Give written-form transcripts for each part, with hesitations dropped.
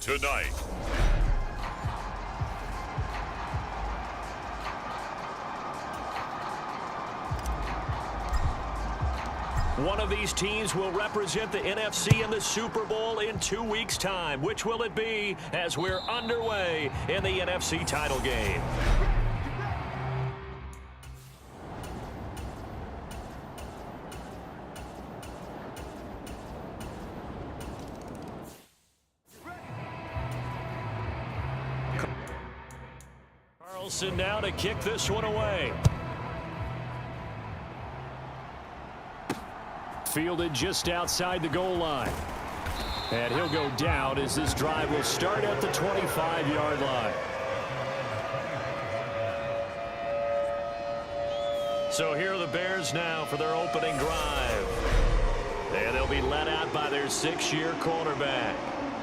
tonight. One of these teams will represent the NFC in the Super Bowl in 2 weeks' time. Which will it be as we're underway in the NFC title game? Carlson now to kick this one away. Fielded just outside the goal line. And he'll go down as this drive will start at the 25-yard line. So here are the Bears now for their opening drive. And they'll be led out by their 6-year quarterback.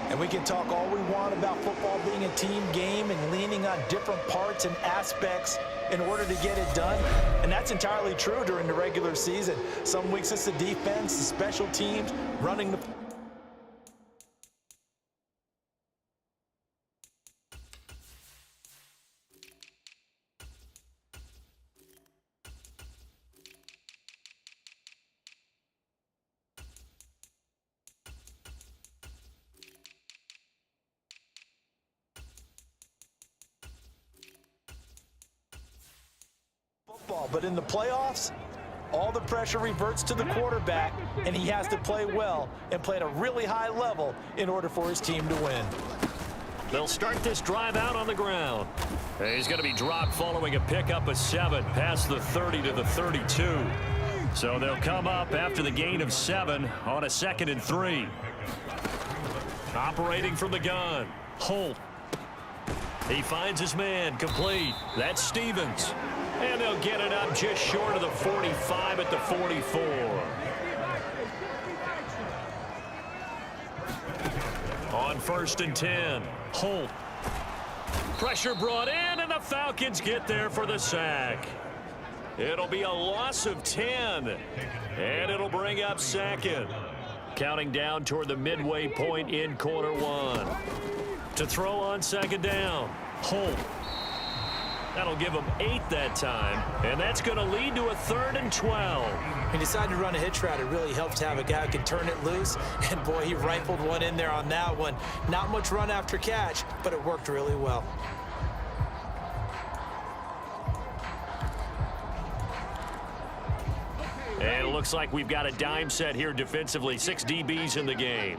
And we can talk all we want about football being a team game and leaning on different parts and aspects in order to get it done. And that's entirely true during the regular season. Some weeks it's the defense, the special teams, running the... But in the playoffs, all the pressure reverts to the quarterback, and he has to play well and play at a really high level in order for his team to win. They'll start this drive out on the ground. He's going to be dropped following a pickup of 7 past the 30 to the 32. So they'll come up after the gain of 7 on a 2nd and 3. Operating from the gun, Holt. He finds his man, complete. That's Stevens. And they'll get it up just short of the 45 at the 44. On 1st and 10, Holt. Pressure brought in, and the Falcons get there for the sack. It'll be a loss of 10, and it'll bring up 2nd. Counting down toward the midway point in quarter 1. To throw on 2nd down, Holt. That'll give him 8 that time, and that's going to lead to a 3rd and 12. He decided to run a hitch route. It really helps to have a guy who can turn it loose, and boy, he rifled one in there on that one. Not much run after catch, but it worked really well. And it looks like we've got a dime set here defensively. 6 DBs in the game.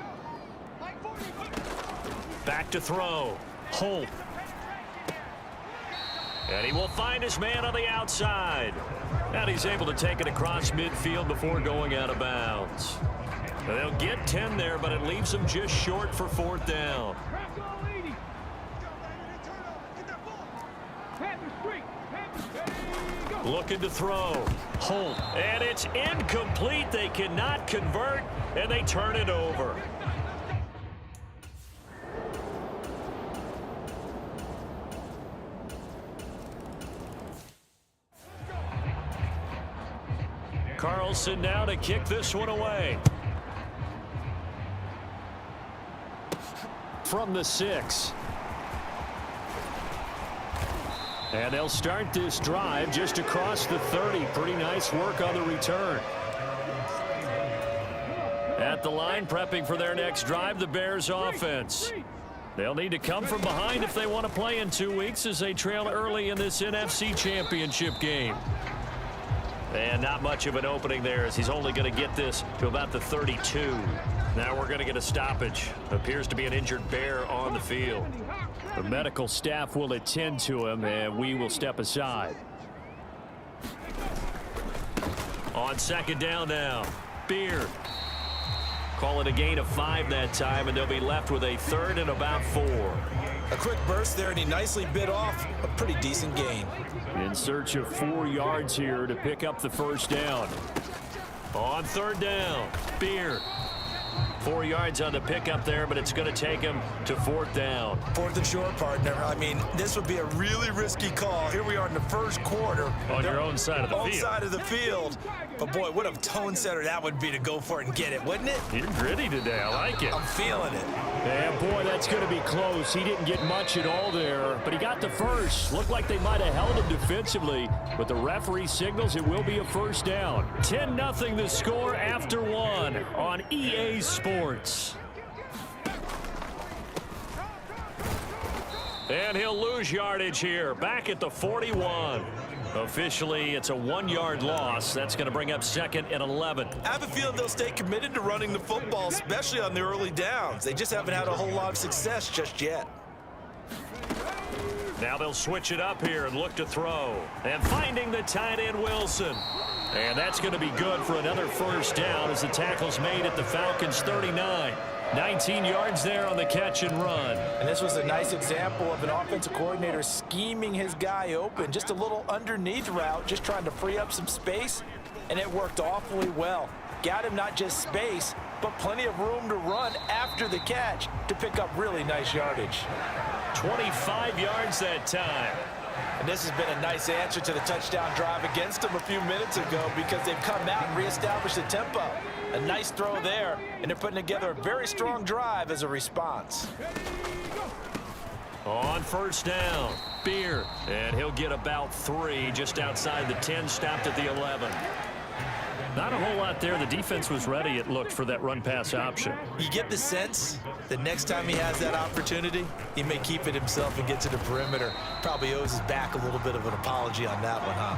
Back to throw, Holt. And he will find his man on the outside. And he's able to take it across midfield before going out of bounds. And they'll get 10 there, but it leaves them just short for 4th down. Looking to throw, Holt. And it's incomplete. They cannot convert, and they turn it over. Carlson now to kick this one away. From the 6. And they'll start this drive just across the 30. Pretty nice work on the return. At the line, prepping for their next drive, the Bears offense. They'll need to come from behind if they want to play in 2 weeks as they trail early in this NFC Championship game. And not much of an opening there as he's only going to get this to about the 32. Now we're going to get a stoppage. Appears to be an injured Bear on the field. The medical staff will attend to him, and we will step aside. On 2nd down now, Beard. Call it a gain of 5 that time, and they'll be left with a 3rd and about 4. A quick burst there, and he nicely bit off a pretty decent gain. In search of 4 yards here to pick up the 1st down. On 3rd down, Beard. 4 yards on the pickup there, but it's going to take him to 4th down. 4th and short, partner. I mean, this would be a really risky call. Here we are in the first quarter. On your own side of the field. Own side of the field. But, boy, what a tone setter that would be to go for it and get it, wouldn't it? You're gritty today. I like it. I'm feeling it. Yeah, boy, that's going to be close. He didn't get much at all there, but he got the first. Looked like they might have held him defensively, but the referee signals it will be a first down. 10-0 the score after 1 on EA Sports. And he'll lose yardage here, back at the 41. Officially, it's a 1-yard loss. That's going to bring up 2nd and 11. I have a feeling they'll stay committed to running the football, especially on the early downs. They just haven't had a whole lot of success just yet. Now they'll switch it up here and look to throw. And finding the tight end, Wilson. And that's going to be good for another first down as the tackle's made at the Falcons' 39. 19 yards there on the catch and run. And this was a nice example of an offensive coordinator scheming his guy open. Just a little underneath route, just trying to free up some space, and it worked awfully well. Got him not just space, but plenty of room to run after the catch to pick up really nice yardage. 25 yards that time. And this has been a nice answer to the touchdown drive against them a few minutes ago because they've come out and reestablished the tempo. A nice throw there, and they're putting together a very strong drive as a response. On first down, Beard, and he'll get about 3 just outside the 10, stopped at the 11. Not a whole lot there. The defense was ready, it looked, for that run-pass option. You get the sense that next time he has that opportunity, he may keep it himself and get to the perimeter. Probably owes his back a little bit of an apology on that one, huh?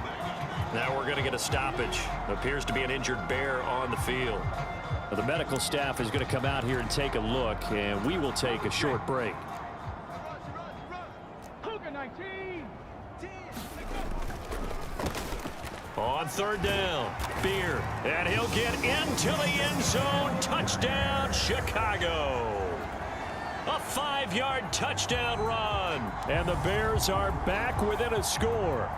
Now we're going to get a stoppage. Appears to be an injured Bear on the field. The medical staff is going to come out here and take a look, and we will take a short break. On third down, Beard, and he'll get into the end zone. Touchdown, Chicago. A 5-yard touchdown run. And the Bears are back within a score.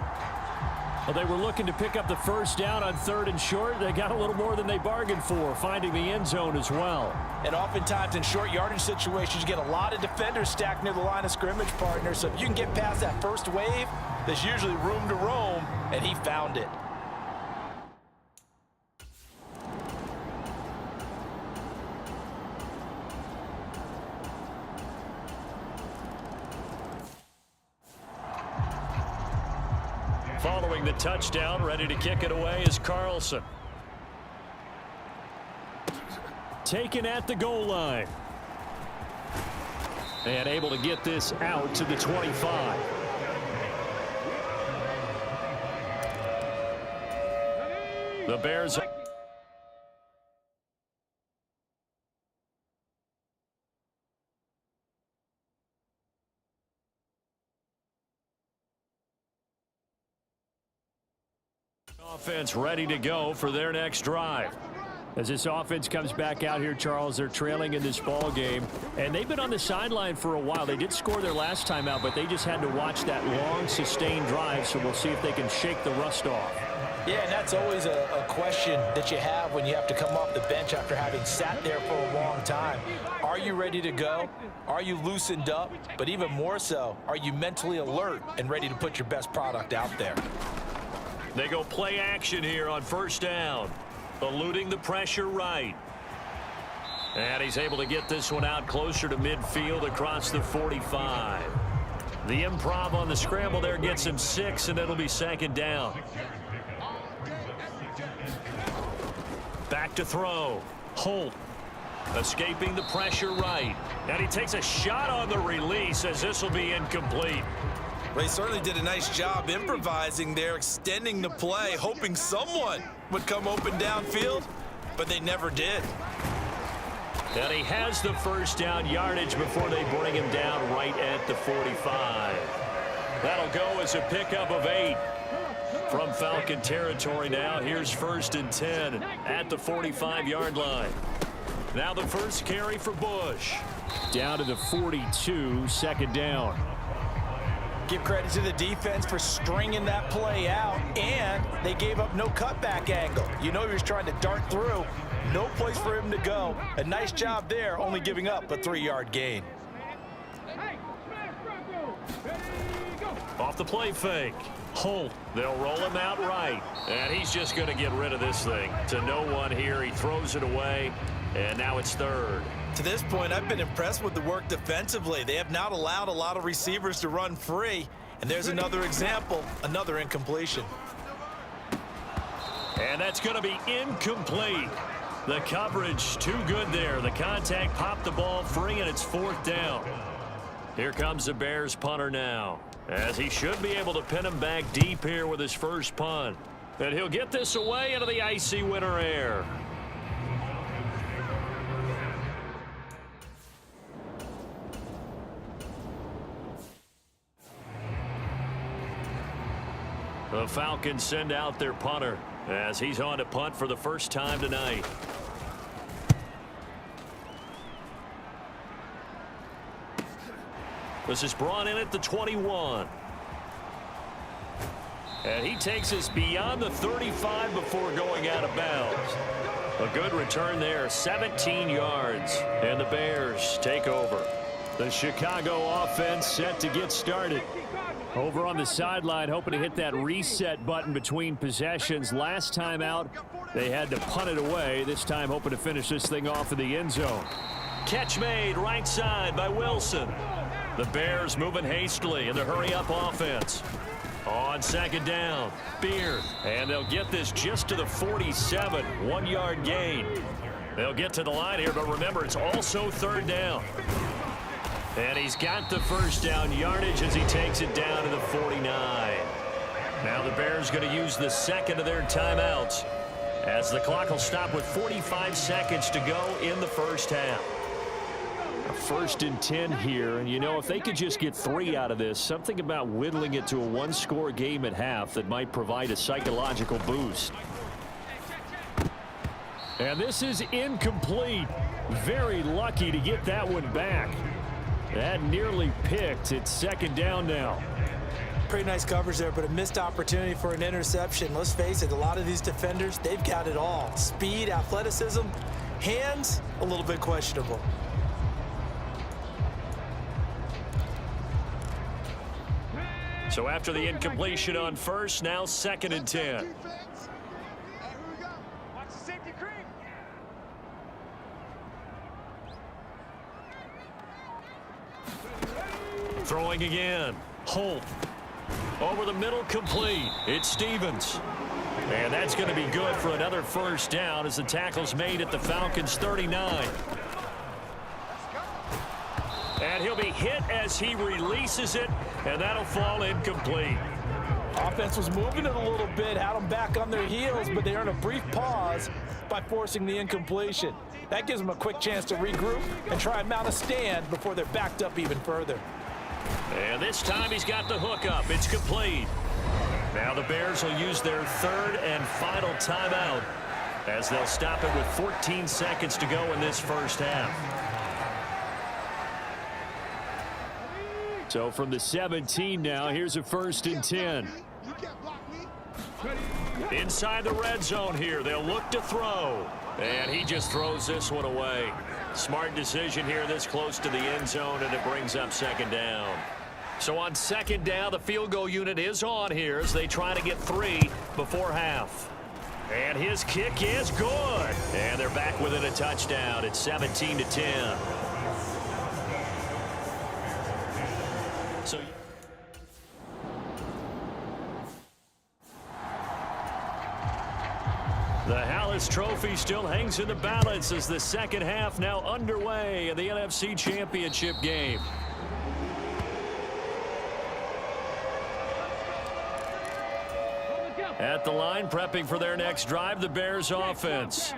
Well, they were looking to pick up the first down on 3rd and short. They got a little more than they bargained for, finding the end zone as well. And oftentimes in short yardage situations, you get a lot of defenders stacked near the line of scrimmage, partner. So if you can get past that first wave, there's usually room to roam, and he found it. Following the touchdown, ready to kick it away is Carlson. Taken at the goal line. And able to get this out to the 25. The Bears... offense ready to go for their next drive. As this offense comes back out here, Charles, they're trailing in this ball game, and they've been on the sideline for a while. They did score their last time out, but they just had to watch that long, sustained drive, so we'll see if they can shake the rust off. Yeah, and that's always a question that you have when you have to come off the bench after having sat there for a long time. Are you ready to go? Are you loosened up? But even more so, are you mentally alert and ready to put your best product out there? They go play action here on first down. Eluding the pressure right. And he's able to get this one out closer to midfield across the 45. The improv on the scramble there gets him 6, and it'll be 2nd down. Back to throw. Holt escaping the pressure right. And he takes a shot on the release as this will be incomplete. Well, he certainly did a nice job improvising there, extending the play, hoping someone would come open downfield, but they never did. And he has the first down yardage before they bring him down right at the 45. That'll go as a pickup of 8 from Falcon territory now. Here's 1st and 10 at the 45-yard line. Now the first carry for Bush. Down to the 42, 2nd down. Give credit to the defense for stringing that play out, and they gave up no cutback angle. You know he was trying to dart through, No place for him to go. A nice job there, only giving up a 3-yard gain. Off the play fake. Holt. They'll roll him out right. And he's just going to get rid of this thing. To no one here. He throws it away. And now it's third. To this point, I've been impressed with the work defensively. They have not allowed a lot of receivers to run free. And there's another example, another incompletion. And that's going to be incomplete. The coverage too good there. The contact popped the ball free, and it's 4th down. Here comes the Bears punter now, as he should be able to pin him back deep here with his first punt. And he'll get this away into the icy winter air. The Falcons send out their punter as he's on to punt for the first time tonight. This is brought in at the 21. And he takes us beyond the 35 before going out of bounds. A good return there, 17 yards. And the Bears take over. The Chicago offense set to get started. Over on the sideline, hoping to hit that reset button between possessions. Last time out, they had to punt it away. This time, hoping to finish this thing off in the end zone. Catch made right side by Wilson. The Bears moving hastily in the hurry-up offense. On second down, Beard. And they'll get this just to the 47, 1-yard gain. They'll get to the line here, but remember, it's also 3rd down. And he's got the first down yardage as he takes it down to the 49. Now the Bears going to use the second of their timeouts, as the clock will stop with 45 seconds to go in the first half. A 1st and 10 here, and you know, if they could just get 3 out of this, something about whittling it to a 1-score game at half that might provide a psychological boost. And this is incomplete. Very lucky to get that one back. That nearly picked. It's 2nd down now. Pretty nice coverage there, but a missed opportunity for an interception. Let's face it, a lot of these defenders, they've got it all. Speed, athleticism, hands, a little bit questionable. So after the incompletion on first, now 2nd and 10. Throwing again. Holt. Over the middle, complete. It's Stevens. And that's going to be good for another first down as the tackle's made at the Falcons' 39. And he'll be hit as he releases it, and that'll fall incomplete. Offense was moving it a little bit, had them back on their heels, but they earned a brief pause by forcing the incompletion. That gives them a quick chance to regroup and try and mount a stand before they're backed up even further. And this time he's got the hook up. It's complete. Now the Bears will use their 3rd and final timeout as they'll stop it with 14 seconds to go in this first half. So from the 17 now, here's a 1st and 10. Inside the red zone here, they'll look to throw. And he just throws this one away. Smart decision here this close to the end zone, and it brings up 2nd down. So on 2nd down, the field goal unit is on here as they try to get 3 before half. And his kick is good. And they're back within a touchdown. It's 17-10. So the Hallis Trophy still hangs in the balance as the second half now underway in the NFC Championship game. At the line, prepping for their next drive, the Bears offense.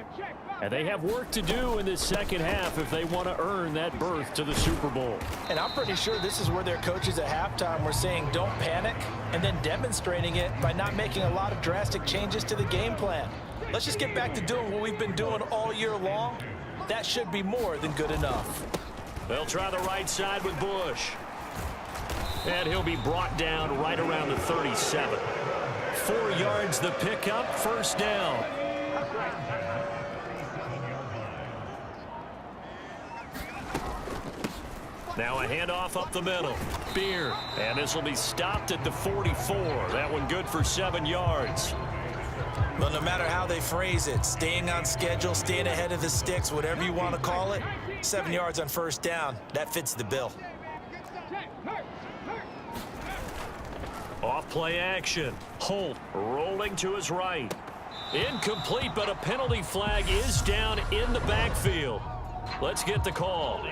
And they have work to do in this second half if they want to earn that berth to the Super Bowl. And I'm pretty sure this is where their coaches at halftime were saying don't panic, and then demonstrating it by not making a lot of drastic changes to the game plan. Let's just get back to doing what we've been doing all year long. That should be more than good enough. They'll try the right side with Bush. And he'll be brought down right around the 37. 4 yards the pickup, first down. Now a handoff up the middle. Beard. And this will be stopped at the 44. That one good for 7 yards. Well, no matter how they phrase it, staying on schedule, staying ahead of the sticks, whatever you want to call it, 7 yards on first down, that fits the bill. Off play action. Holt rolling to his right. Incomplete, but a penalty flag is down in the backfield. Let's get the call.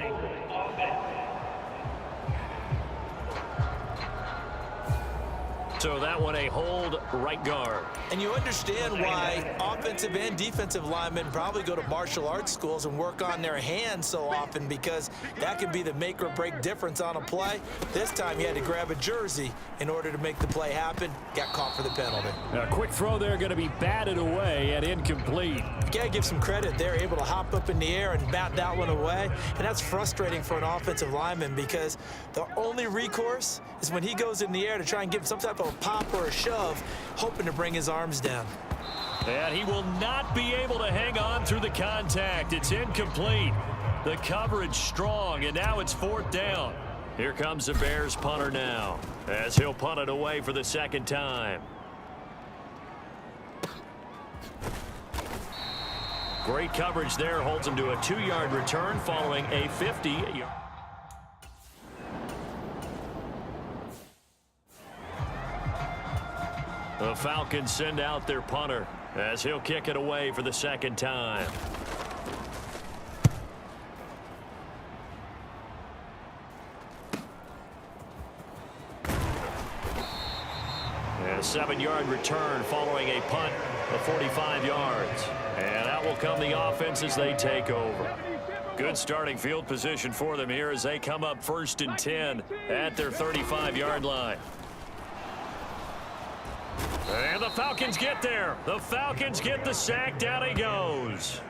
So that one a hold right guard. And you understand why offensive and defensive linemen probably go to martial arts schools and work on their hands so often, because that can be the make or break difference on a play. This time he had to grab a jersey in order to make the play happen. Got caught for the penalty. A quick throw there going to be batted away and incomplete. You got to give some credit. They're able to hop up in the air and bat that one away. And that's frustrating for an offensive lineman, because the only recourse is when he goes in the air to try and give some type of a pop or a shove, hoping to bring his arms down. And he will not be able to hang on through the contact. It's incomplete. The coverage strong, and now it's 4th down. Here comes the Bears punter now, as he'll punt it away for the 2nd time. Great coverage there, holds him to a 2-yard return following a 50-yard. The Falcons send out their punter as he'll kick it away for the 2nd time. And a 7-yard return following a punt of 45 yards. And out will come the offense as they take over. Good starting field position for them here as they come up 1st and 10 at their 35-yard line. And the Falcons get there. The Falcons get the sack. Down he goes.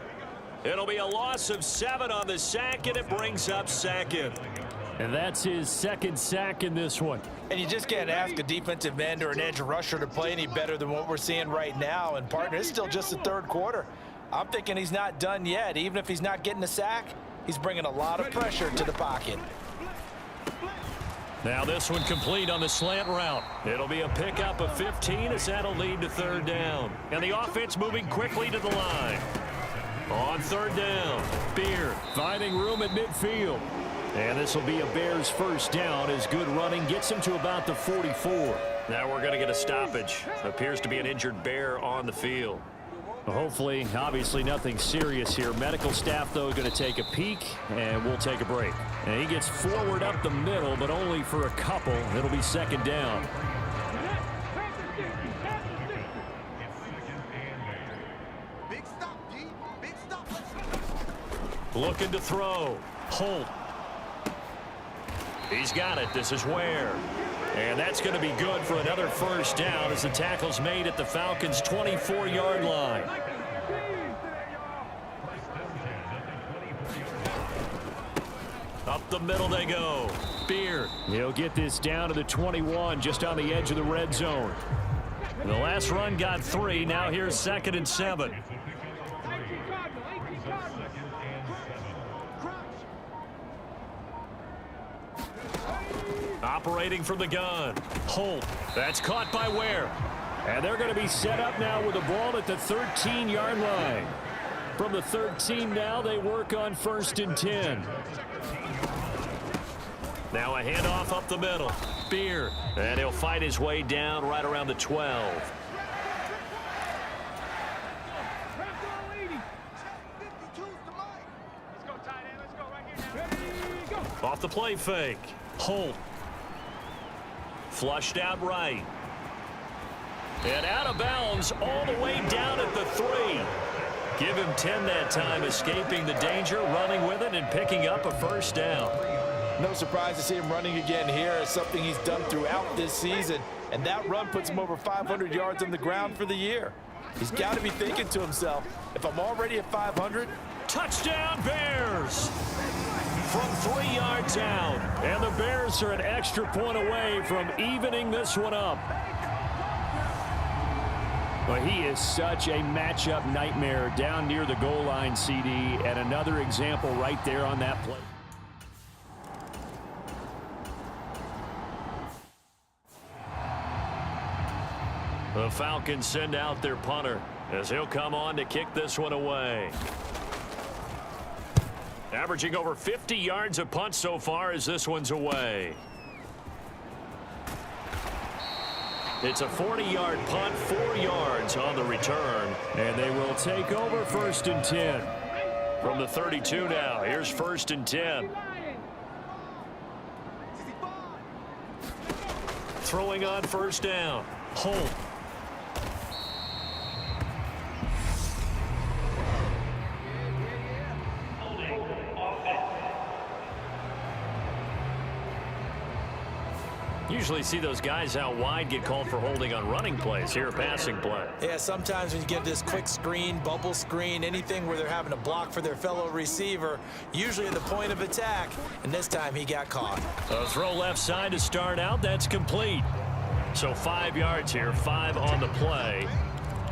It'll be a loss of 7 on the sack, and it brings up 2nd. And that's his 2nd sack in this one. And you just can't ask a defensive end or an edge rusher to play any better than what we're seeing right now. And, partner, it's still just the 3rd quarter. I'm thinking he's not done yet. Even if he's not getting a sack, he's bringing a lot of pressure to the pocket. Now this one complete on the slant route. It'll be a pickup of 15 as that'll lead to 3rd down. And the offense moving quickly to the line. On 3rd down, Beard finding room at midfield. And this will be a Bears 1st down as good running gets him to about the 44. Now we're going to get a stoppage. Appears to be an injured Bear on the field. Hopefully, obviously nothing serious here. Medical staff, though, going to take a peek, and we'll take a break. And he gets forward up the middle, but only for a couple. It'll be 2nd down. Looking to throw. Holt. He's got it. This is Ware. And that's going to be good for another 1st down as the tackle's made at the Falcons' 24-yard line. Up the middle they go. Beard. He'll get this down to the 21, just on the edge of the red zone. The last run got 3. Now here's 2nd and 7. Operating from the gun. Holt. That's caught by Ware. And they're going to be set up now with the ball at the 13-yard line. From the 13 now, they work on 1st and 10. Now a handoff up the middle. Beard. And he'll fight his way down right around the 12. Off the play fake. Holt. Flushed out right. And out of bounds all the way down at the 3. Give him 10 that time, escaping the danger, running with it, and picking up a 1st down. No surprise to see him running again here. It's something he's done throughout this season. And that run puts him over 500 yards on the ground for the year. He's got to be thinking to himself, if I'm already at 500. Touchdown, Bears! From 3 yards out. And the Bears are an extra point away from evening this one up. Well, he is such a matchup nightmare down near the goal line, CD, and another example right there on that play. The Falcons send out their punter as he'll come on to kick this one away. Averaging over 50 yards a punt so far as this one's away. It's a 40-yard punt, 4 yards on the return. And they will take over 1st and 10. From the 32 now, here's 1st and 10. Throwing on 1st down. Holt. Usually see those guys out wide get called for holding on running plays. Here, a passing play. Yeah, sometimes when you get this quick screen, bubble screen, anything where they're having to block for their fellow receiver, usually at the point of attack, and this time he got caught. A throw left side to start out. That's complete. So 5 yards here, 5 on the play,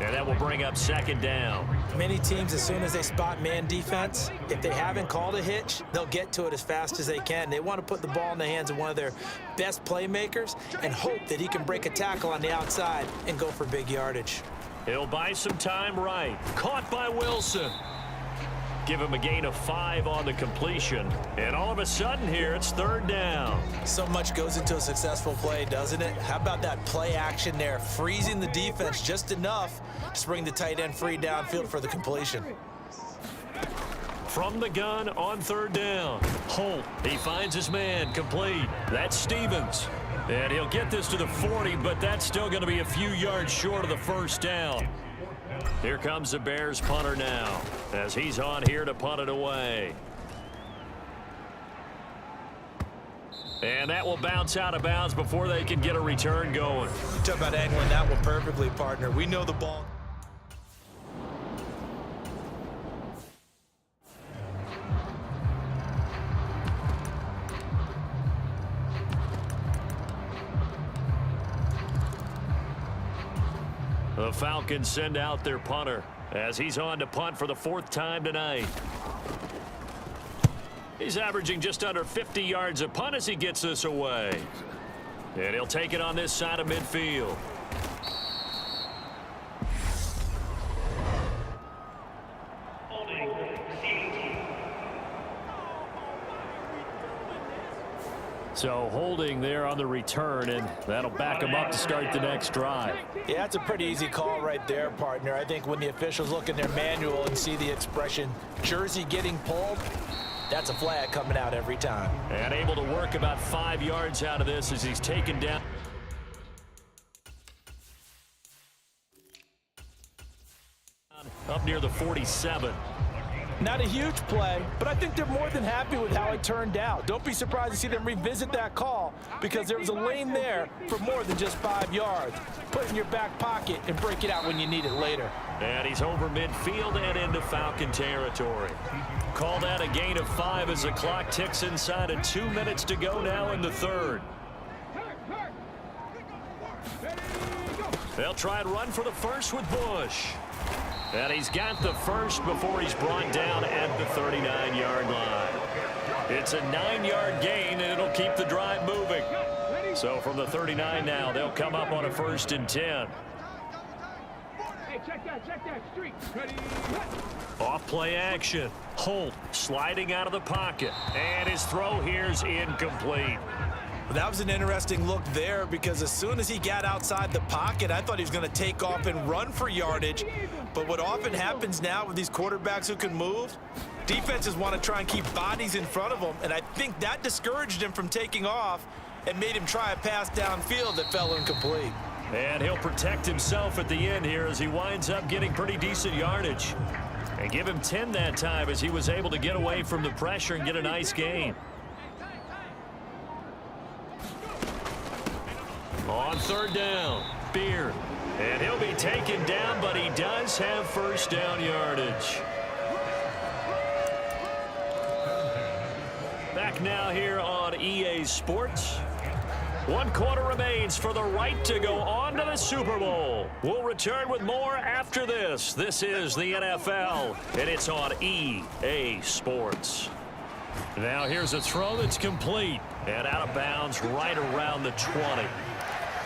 and that will bring up 2nd down. Many teams, as soon as they spot man defense, if they haven't called a hitch, they'll get to it as fast as they can. They want to put the ball in the hands of one of their best playmakers and hope that he can break a tackle on the outside and go for big yardage. He'll buy some time right. Caught by Wilson. Give him a gain of 5 on the completion. And all of a sudden here, it's 3rd down. So much goes into a successful play, doesn't it? How about that play action there? Freezing the defense just enough to bring the tight end free downfield for the completion. From the gun on 3rd down. Holt, he finds his man, complete. That's Stevens. And he'll get this to the 40, but that's still going to be a few yards short of the 1st down. Here comes the Bears punter now as he's on here to punt it away. And that will bounce out of bounds before they can get a return going. Talk about angling that one perfectly, partner. We know the ball. The Falcons send out their punter as he's on to punt for the 4th time tonight. He's averaging just under 50 yards a punt as he gets this away. And he'll take it on this side of midfield. So holding there on the return, and that'll back them up to start the next drive. Yeah, that's a pretty easy call right there, partner. I think when the officials look in their manual and see the expression jersey getting pulled, that's a flag coming out every time. And able to work about 5 yards out of this as he's taken down. Up near the 47. Not a huge play, but I think they're more than happy with how it turned out. Don't be surprised to see them revisit that call because there was a lane there for more than just 5 yards. Put it in your back pocket and break it out when you need it later. And he's over midfield and into Falcon territory. Called out a gain of 5 as the clock ticks inside of 2 minutes to go now in the 3rd. They'll try and run for the 1st with Bush. And he's got the 1st before he's brought down at the 39-yard line. It's a 9-yard gain, and it'll keep the drive moving. So from the 39 now, they'll come up on a 1st and 10. Hey, check that, streak. Ready, Off play action. Holt sliding out of the pocket. And his throw here's incomplete. That was an interesting look there because as soon as he got outside the pocket, I thought he was going to take off and run for yardage. But what often happens now with these quarterbacks who can move, defenses want to try and keep bodies in front of them. And I think that discouraged him from taking off and made him try a pass downfield that fell incomplete. And he'll protect himself at the end here as he winds up getting pretty decent yardage. And give him 10 that time as he was able to get away from the pressure and get a nice gain. On 3rd down, Beard. And he'll be taken down, but he does have 1st down yardage. Back now here on EA Sports. 1 quarter remains for the right to go on to the Super Bowl. We'll return with more after this. This is the NFL, and it's on EA Sports. Now here's a throw that's complete and out of bounds right around the 20.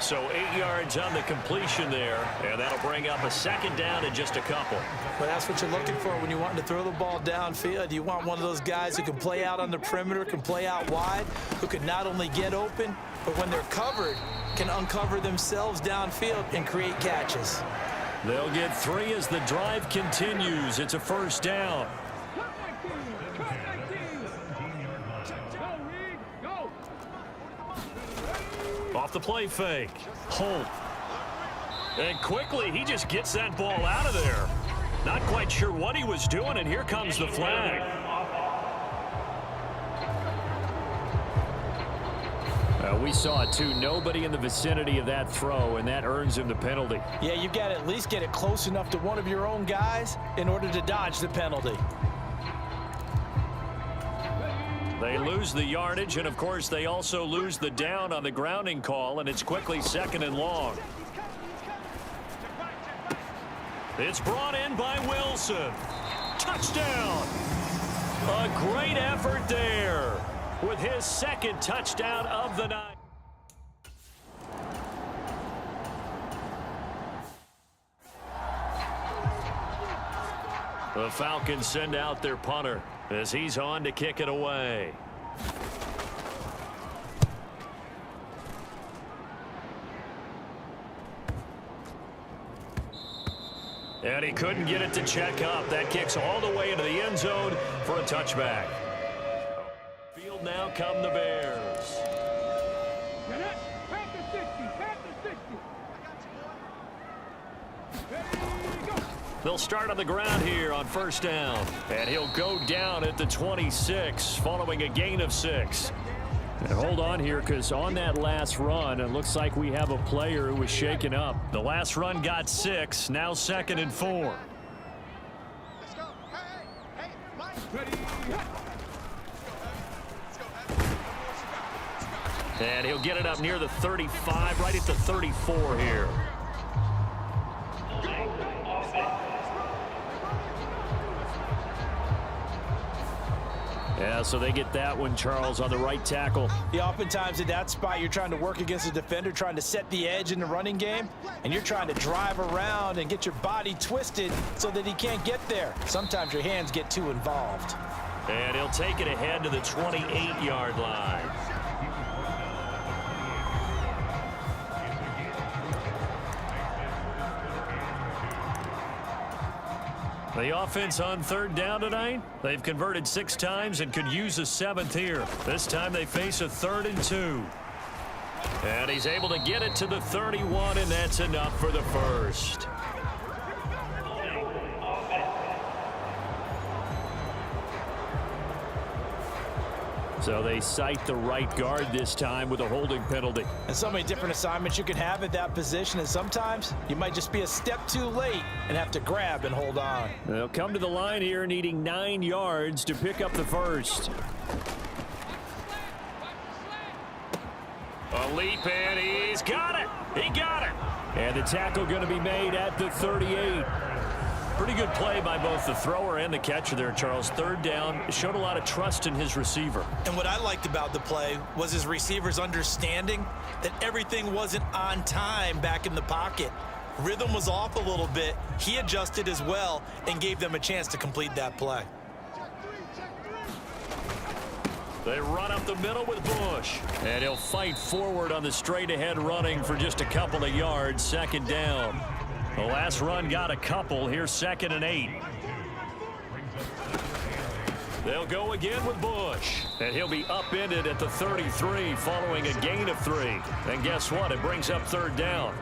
So 8 yards on the completion there, and that'll bring up a second down in just a couple. Well, that's what you're looking for when you want to throw the ball downfield. You want one of those guys who can play out on the perimeter, can play out wide, who can not only get open, but when they're covered, can uncover themselves downfield and create catches. They'll get 3 as the drive continues. It's a first down. Off the play fake. Holt. And quickly, he just gets that ball out of there. Not quite sure what he was doing, and here comes the flag. We saw it too. Nobody in the vicinity of that throw, and that earns him the penalty. Yeah, you've got to at least get it close enough to one of your own guys in order to dodge the penalty. They lose the yardage, and of course they also lose the down on the grounding call, and it's quickly second and long. It's brought in by Wilson. Touchdown! A great effort there with his second touchdown of the night. The Falcons send out their punter as he's on to kick it away. And he couldn't get it to check up. That kicks all the way into the end zone for a touchback. Field now come the Bears. They'll start on the ground here on first down. And he'll go down at the 26 following a gain of 6. And hold on here, because on that last run, it looks like we have a player who was shaken up. The last run got 6, now 2nd and 4. Let's go. Hey, Mike. And he'll get it up near the 35, right at the 34 here. Yeah, so they get that one, Charles, on the right tackle. Yeah, oftentimes at that spot, you're trying to work against a defender, trying to set the edge in the running game, and you're trying to drive around and get your body twisted so that he can't get there. Sometimes your hands get too involved. And he'll take it ahead to the 28-yard line. The offense on third down tonight, they've converted 6 times and could use a 7th here. This time they face a 3rd and 2. And he's able to get it to the 31, and that's enough for the first. So they cite the right guard this time with a holding penalty. And so many different assignments you can have at that position, and sometimes you might just be a step too late and have to grab and hold on. They'll come to the line here needing 9 yards to pick up the first. A leap, and he's got it. He got it. And the tackle going to be made at the 38. Pretty good play by both the thrower and the catcher there, Charles. Third down, showed a lot of trust in his receiver. And what I liked about the play was his receivers understanding that everything wasn't on time back in the pocket. Rhythm was off a little bit. He adjusted as well and gave them a chance to complete that play. They run up the middle with Bush. And he'll fight forward on the straight-ahead running for just a couple of yards. Second down. The last run got a couple. Here's 2nd and 8. They'll go again with Bush. And he'll be upended at the 33 following a gain of 3. And guess what? It brings up third down.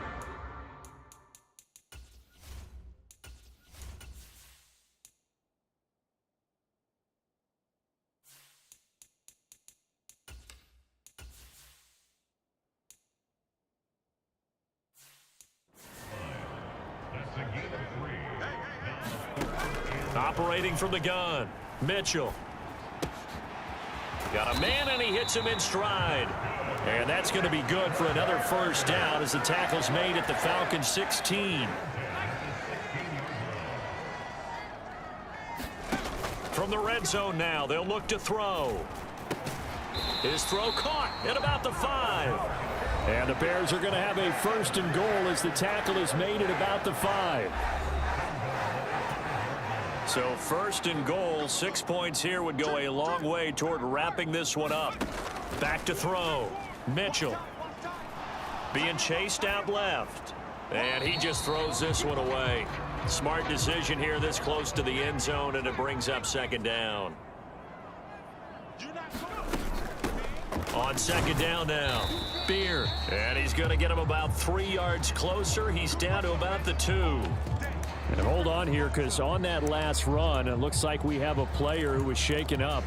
Operating from the gun, Mitchell. Got a man, and he hits him in stride. And that's going to be good for another first down as the tackle's made at the Falcons 16. From the red zone now, they'll look to throw. His throw caught at about the 5. And the Bears are going to have a 1st and goal as the tackle is made at about the 5. So 1st and goal, 6 points here would go a long way toward wrapping this one up. Back to throw. Mitchell being chased out left. And he just throws this one away. Smart decision here this close to the end zone, and it brings up 2nd down. On 2nd down now, Beard. And he's going to get him about 3 yards closer. He's down to about the 2. And hold on here, because on that last run, it looks like we have a player who was shaken up.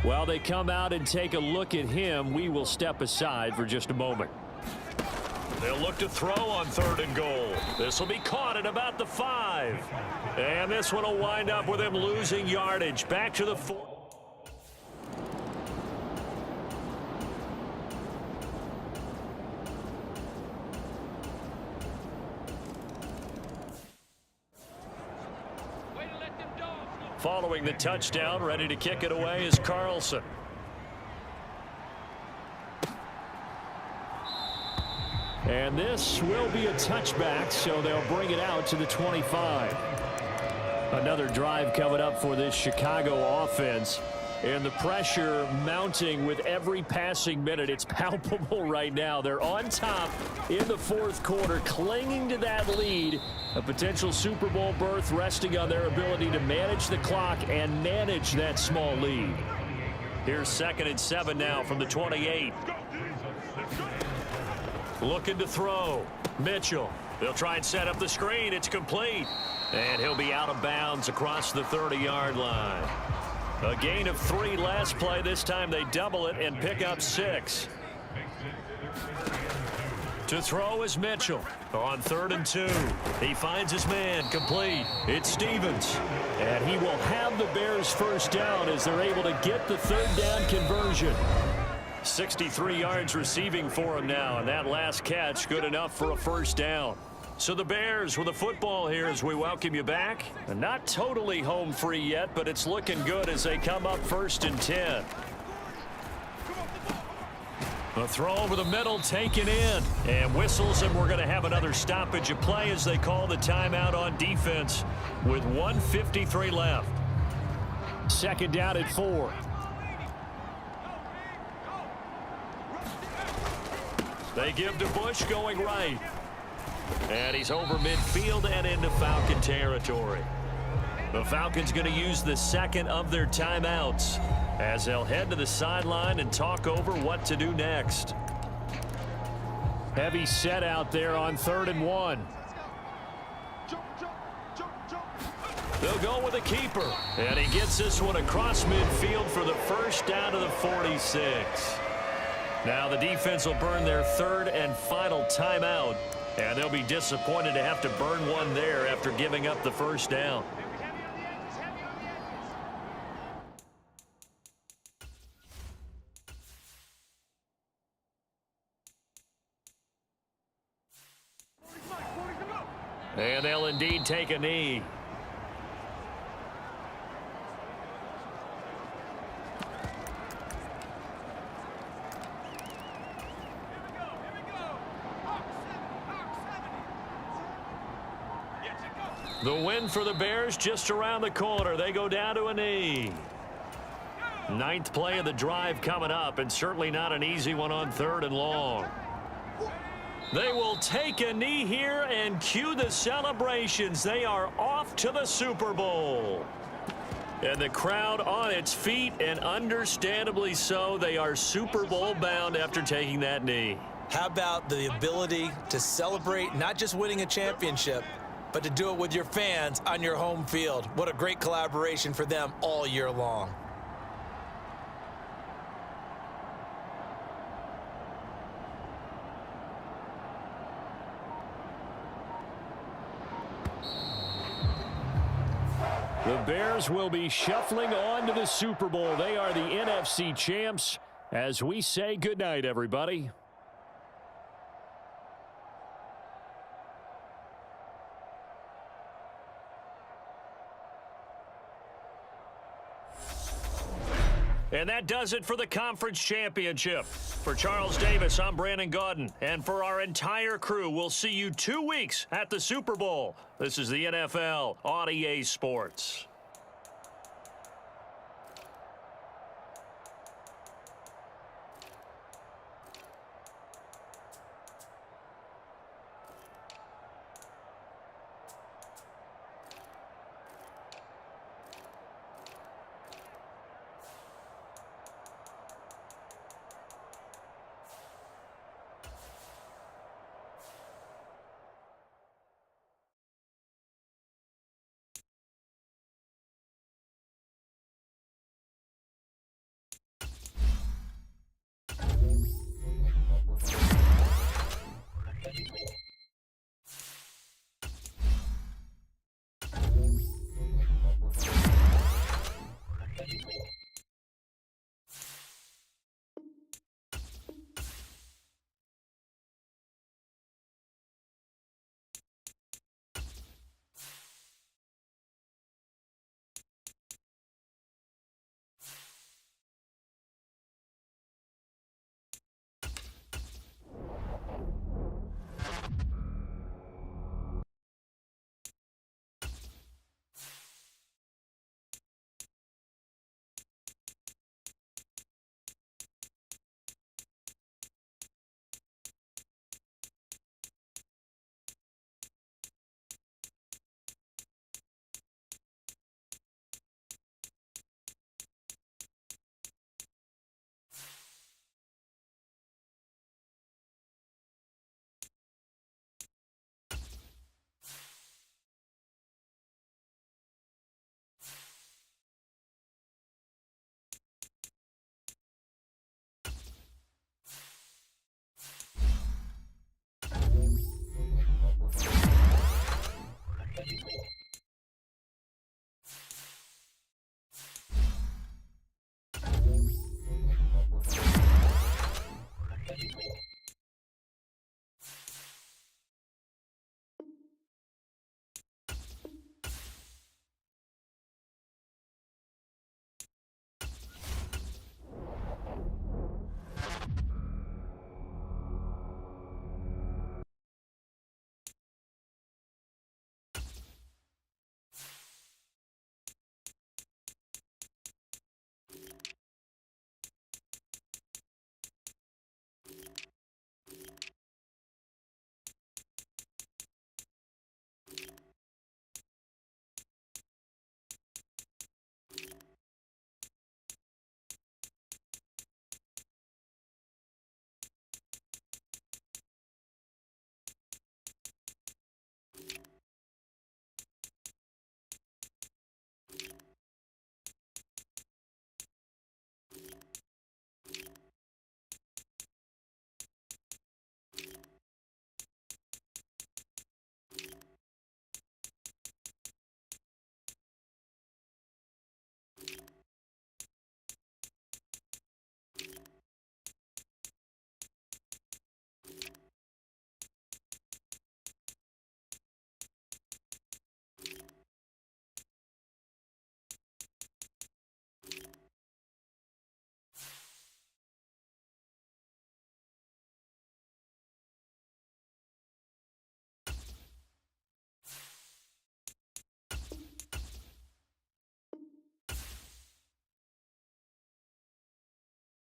While they come out and take a look at him, we will step aside for just a moment. They'll look to throw on 3rd and goal. This will be caught at about the 5. And this one will wind up with him losing yardage. Back to the 4. Following the touchdown, ready to kick it away is Carlson. And this will be a touchback, so they'll bring it out to the 25. Another drive coming up for this Chicago offense. And the pressure mounting with every passing minute. It's palpable right now. They're on top in the 4th quarter, clinging to that lead. A potential Super Bowl berth resting on their ability to manage the clock and manage that small lead. Here's 2nd and 7 now from the 28. Looking to throw. Mitchell. They'll try and set up the screen. It's complete. And he'll be out of bounds across the 30-yard line. A gain of 3 last play. This time they double it and pick up 6. To throw is Mitchell on 3rd and 2. He finds his man complete. It's Stevens. And he will have the Bears 1st down as they're able to get the 3rd down conversion. 63 yards receiving for him now, and that last catch good enough for a 1st down. So the Bears with the football here as we welcome you back. And not totally home free yet, but it's looking good as they come up 1st and 10. A throw over the middle taken in and whistles, and we're going to have another stoppage of play as they call the timeout on defense with 1:53 left. 2nd down at 4. They give to Bush going right. And he's over midfield and into Falcon territory. The Falcons going to use the 2nd of their timeouts as they'll head to the sideline and talk over what to do next. Heavy set out there on 3rd and 1. They'll go with a keeper. And he gets this one across midfield for the 1st down to the 46. Now the defense will burn their 3rd and final timeout. And they'll be disappointed to have to burn one there after giving up the 1st down. And they'll indeed take a knee. The win for the Bears just around the corner. They go down to a knee. 9th play of the drive coming up, and certainly not an easy one on 3rd and long. They will take a knee here and cue the celebrations. They are off to the Super Bowl. And the crowd on its feet, and understandably so. They are Super Bowl bound after taking that knee. How about the ability to celebrate not just winning a championship, but to do it with your fans on your home field? What a great collaboration for them all year long. The Bears will be shuffling on to the Super Bowl. They are the NFC champs as we say goodnight, everybody. And that does it for the conference championship. For Charles Davis, I'm Brandon Gaudin. And for our entire crew, we'll see you 2 weeks at the Super Bowl. This is the NFL on EA Sports.